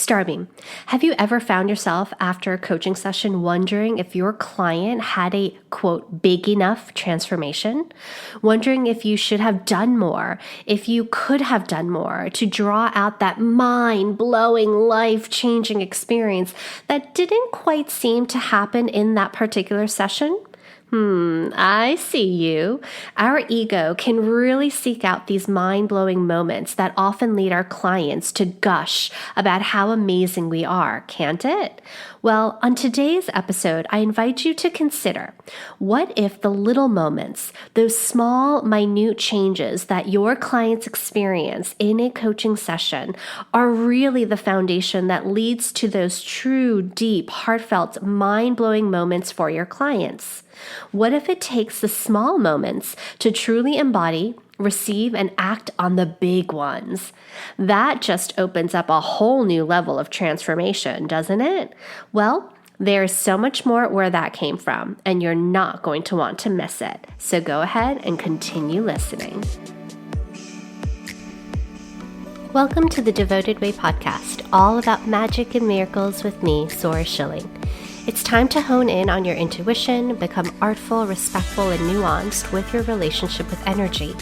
Starbeam, have you ever found yourself after a coaching session wondering if your client had a quote big enough transformation? Wondering if you should have done more, if you could have done more to draw out that mind blowing, life changing experience that didn't quite seem to happen in that particular session? I see you. Our ego can really seek out these mind blowing moments that often lead our clients to gush about how amazing we are, can't it? Well, on today's episode, I invite you to consider what if the little moments, those small, minute changes that your clients experience in a coaching session, are really the foundation that leads to those true, deep, heartfelt, mind blowing moments for your clients? What if it takes the small moments to truly embody, receive, and act on the big ones? That just opens up a whole new level of transformation, doesn't it? Well, there's so much more where that came from, and you're not going to want to miss it. So go ahead and continue listening. Welcome to the Devoted Way podcast, all about magic and miracles with me, Sora Schilling. It's time to hone in on your intuition, become artful, respectful, and nuanced with your relationship with energy,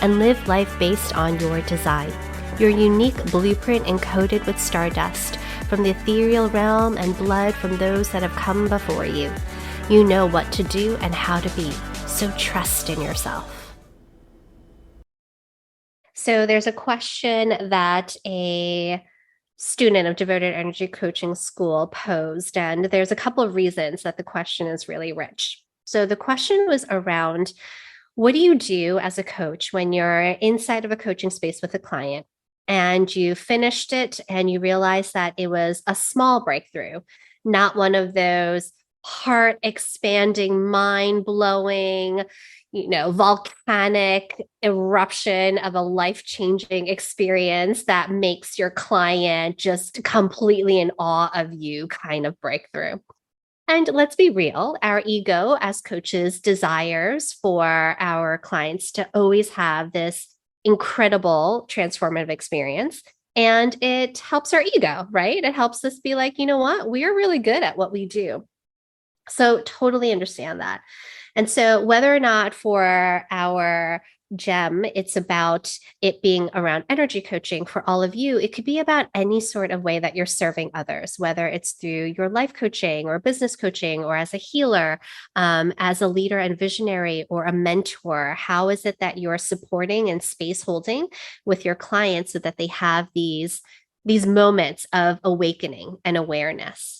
and live life based on your design. Your unique blueprint encoded with stardust from the ethereal realm and blood from those that have come before you. You know what to do and how to be, so trust in yourself. So there's a question that a student of Devoted Energy Coaching School posed, and there's a couple of reasons that the question is really rich. So the question was around, what do you do as a coach when you're inside of a coaching space with a client and you finished it and you realize that it was a small breakthrough, not one of those heart expanding, mind blowing, volcanic eruption of a life-changing experience that makes your client just completely in awe of you kind of breakthrough. And let's be real, our ego as coaches desires for our clients to always have this incredible transformative experience. And it helps our ego, right? It helps us be like, you know what? We're really good at what we do. So totally understand that. And so whether or not for our gem, it's about it being around energy coaching, for all of you, it could be about any sort of way that you're serving others, whether it's through your life coaching or business coaching or as a healer, as a leader and visionary or a mentor. How is it that you're supporting and space holding with your clients so that they have these moments of awakening and awareness?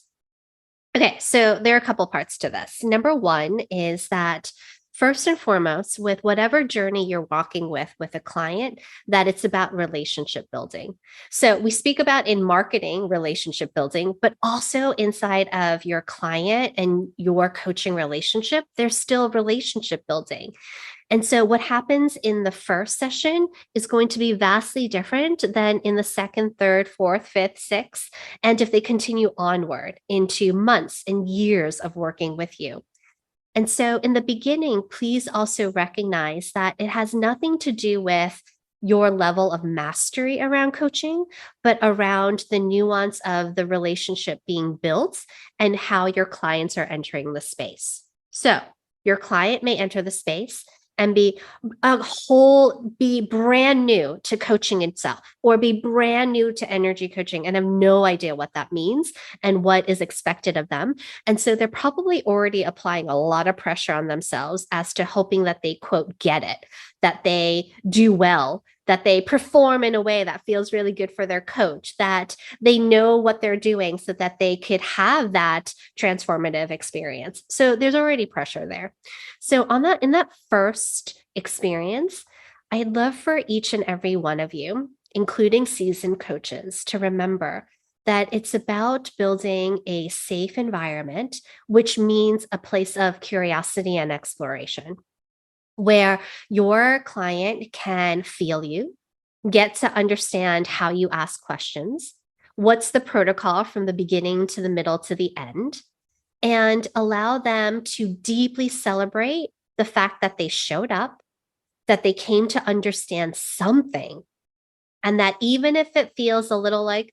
Okay, so there are a couple parts to this. Number one is that first and foremost, with whatever journey you're walking with a client, that it's about relationship building. So we speak about in marketing relationship building, but also inside of your client and your coaching relationship, there's still relationship building. And so what happens in the first session is going to be vastly different than in the second, third, fourth, fifth, sixth, and if they continue onward into months and years of working with you. And so in the beginning, please also recognize that it has nothing to do with your level of mastery around coaching, but around the nuance of the relationship being built and how your clients are entering the space. So your client may enter the space and be brand new to coaching itself, or be brand new to energy coaching and have no idea what that means and what is expected of them. And so they're probably already applying a lot of pressure on themselves as to hoping that they, quote, get it, that they do well, that they perform in a way that feels really good for their coach, that they know what they're doing so that they could have that transformative experience. So there's already pressure there. So in that first experience, I'd love for each and every one of you, including seasoned coaches, to remember that it's about building a safe environment, which means a place of curiosity and exploration, where your client can feel you, get to understand how you ask questions, what's the protocol from the beginning to the middle to the end, and allow them to deeply celebrate the fact that they showed up, that they came to understand something, and that even if it feels a little like,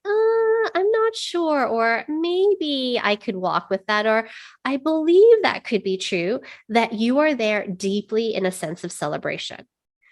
I'm not not sure, or maybe I could walk with that, or I believe that could be true, that you are there deeply in a sense of celebration.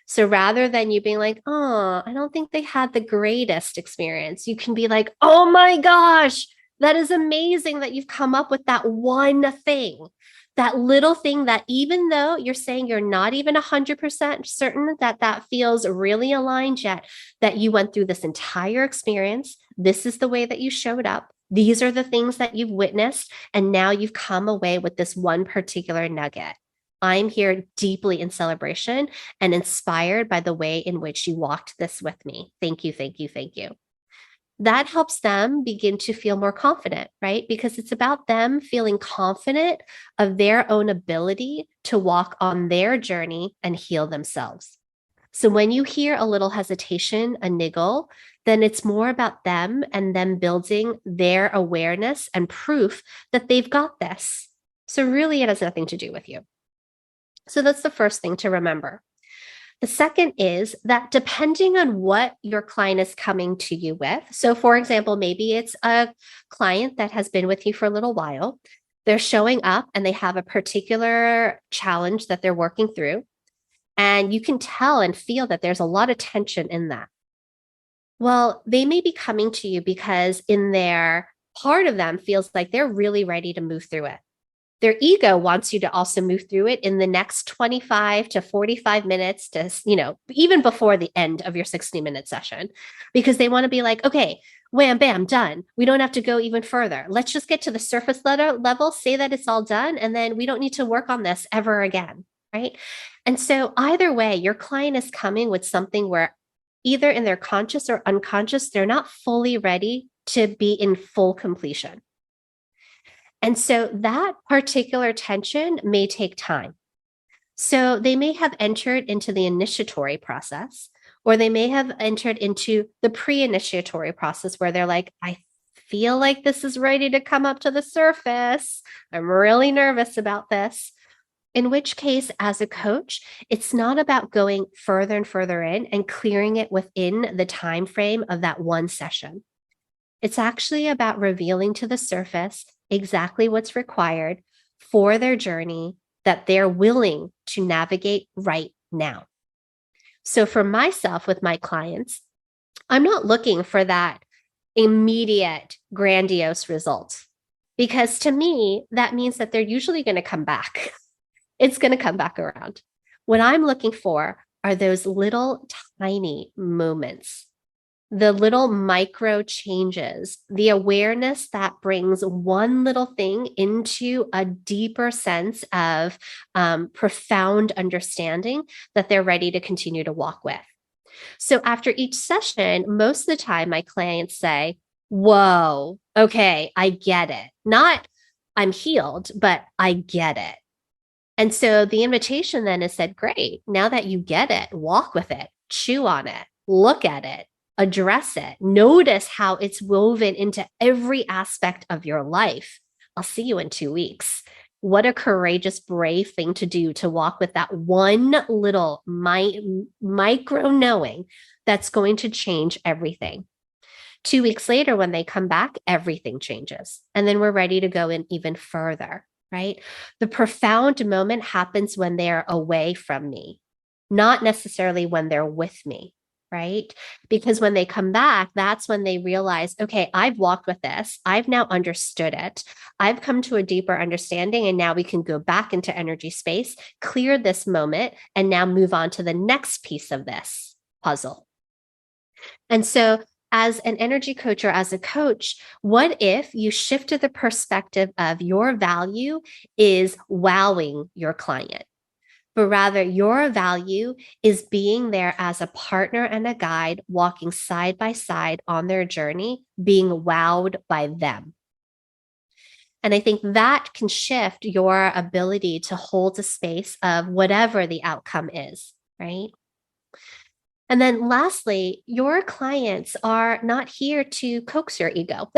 So rather than you being like, oh, I don't think they had the greatest experience, you can be like, oh my gosh, that is amazing that you've come up with that one thing, that little thing that even though you're saying you're not even 100% certain that that feels really aligned yet, that you went through this entire experience. This is the way that you showed up. These are the things that you've witnessed. And now you've come away with this one particular nugget. I'm here deeply in celebration and inspired by the way in which you walked this with me. Thank you, thank you, thank you. That helps them begin to feel more confident, right? Because it's about them feeling confident of their own ability to walk on their journey and heal themselves. So when you hear a little hesitation, a niggle, then it's more about them and them building their awareness and proof that they've got this. So really, it has nothing to do with you. So that's the first thing to remember. The second is that depending on what your client is coming to you with, so for example, maybe it's a client that has been with you for a little while, they're showing up and they have a particular challenge that they're working through, and you can tell and feel that there's a lot of tension in that. Well, they may be coming to you because in their part of them feels like they're really ready to move through it. Their ego wants you to also move through it in the next 25 to 45 minutes to, even before the end of your 60-minute session, because they want to be like, okay, wham, bam, done. We don't have to go even further. Let's just get to the surface level, say that it's all done, and then we don't need to work on this ever again, right? And so either way, your client is coming with something where either in their conscious or unconscious, they're not fully ready to be in full completion. And so that particular tension may take time. So they may have entered into the initiatory process, or they may have entered into the pre-initiatory process where they're like, I feel like this is ready to come up to the surface. I'm really nervous about this. In which case, as a coach, it's not about going further and further in and clearing it within the time frame of that one session. It's actually about revealing to the surface exactly what's required for their journey that they're willing to navigate right now. So for myself with my clients, I'm not looking for that immediate grandiose result, because to me, that means that they're usually going to come back. It's going to come back around. What I'm looking for are those little tiny moments, the little micro changes, the awareness that brings one little thing into a deeper sense of profound understanding that they're ready to continue to walk with. So after each session, most of the time my clients say, whoa, okay, I get it. Not I'm healed, but I get it. And so the invitation then is said, great, now that you get it, walk with it, chew on it, look at it, address it, notice how it's woven into every aspect of your life. I'll see you in 2 weeks. What a courageous, brave thing to do, to walk with that one little micro knowing that's going to change everything. 2 weeks later, when they come back, everything changes. And then we're ready to go in even further, right? The profound moment happens when they're away from me, not necessarily when they're with me, right? Because when they come back, that's when they realize, okay, I've walked with this. I've now understood it. I've come to a deeper understanding, and now we can go back into energy space, clear this moment, and now move on to the next piece of this puzzle. And so as an energy coach or as a coach, what if you shifted the perspective of your value is wowing your client, but rather your value is being there as a partner and a guide, walking side by side on their journey, being wowed by them. And I think that can shift your ability to hold a space of whatever the outcome is, right? And then lastly, your clients are not here to coax your ego.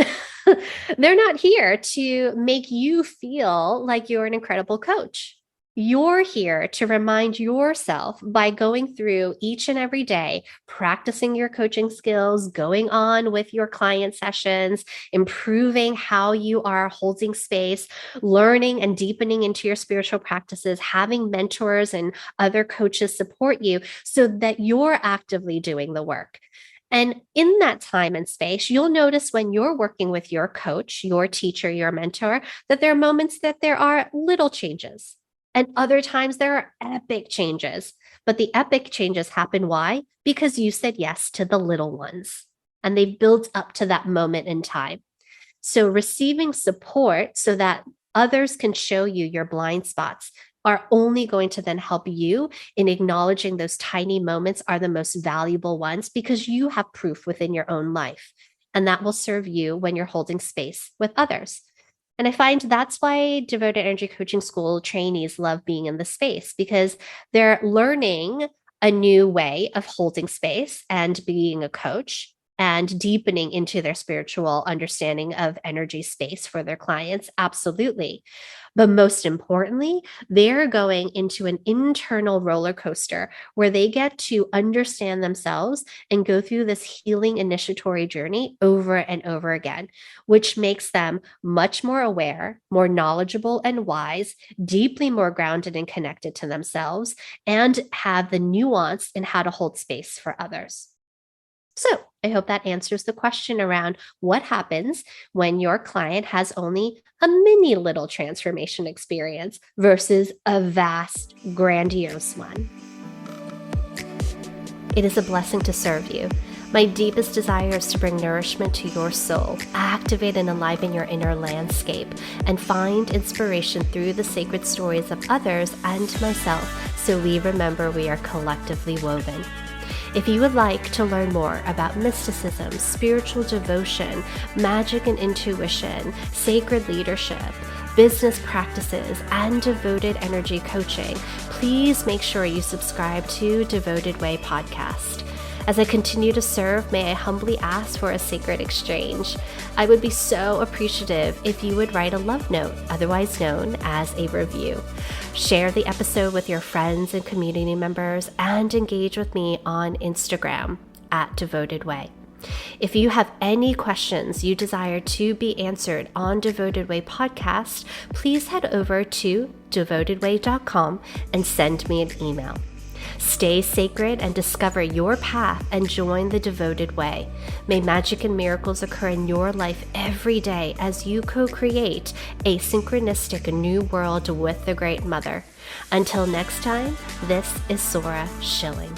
They're not here to make you feel like you're an incredible coach. You're here to remind yourself by going through each and every day, practicing your coaching skills, going on with your client sessions, improving how you are holding space, learning and deepening into your spiritual practices, having mentors and other coaches support you so that you're actively doing the work. And in that time and space, you'll notice when you're working with your coach, your teacher, your mentor, that there are moments that there are little changes. And other times there are epic changes. But the epic changes happen. Why? Because you said yes to the little ones and they built up to that moment in time. So receiving support so that others can show you your blind spots are only going to then help you in acknowledging those tiny moments are the most valuable ones because you have proof within your own life. And that will serve you when you're holding space with others. And I find that's why Devoted Energy Coaching School trainees love being in the space because they're learning a new way of holding space and being a coach and deepening into their spiritual understanding of energy space for their clients. Absolutely. But most importantly, they're going into an internal roller coaster where they get to understand themselves and go through this healing initiatory journey over and over again, which makes them much more aware, more knowledgeable and wise, deeply more grounded and connected to themselves, and have the nuance in how to hold space for others. So I hope that answers the question around what happens when your client has only a mini little transformation experience versus a vast, grandiose one. It is a blessing to serve you. My deepest desire is to bring nourishment to your soul, activate and enliven your inner landscape, and find inspiration through the sacred stories of others and myself so we remember we are collectively woven. If you would like to learn more about mysticism, spiritual devotion, magic and intuition, sacred leadership, business practices, and devoted energy coaching, please make sure you subscribe to Devoted Way podcast. As I continue to serve, may I humbly ask for a sacred exchange. I would be so appreciative if you would write a love note, otherwise known as a review. Share the episode with your friends and community members, and engage with me on Instagram at Devoted Way. If you have any questions you desire to be answered on Devoted Way podcast, please head over to devotedway.com and send me an email. Stay sacred and discover your path and join the Devoted Way. May magic and miracles occur in your life every day as you co-create a synchronistic new world with the Great Mother. Until next time, this is Sora Schilling.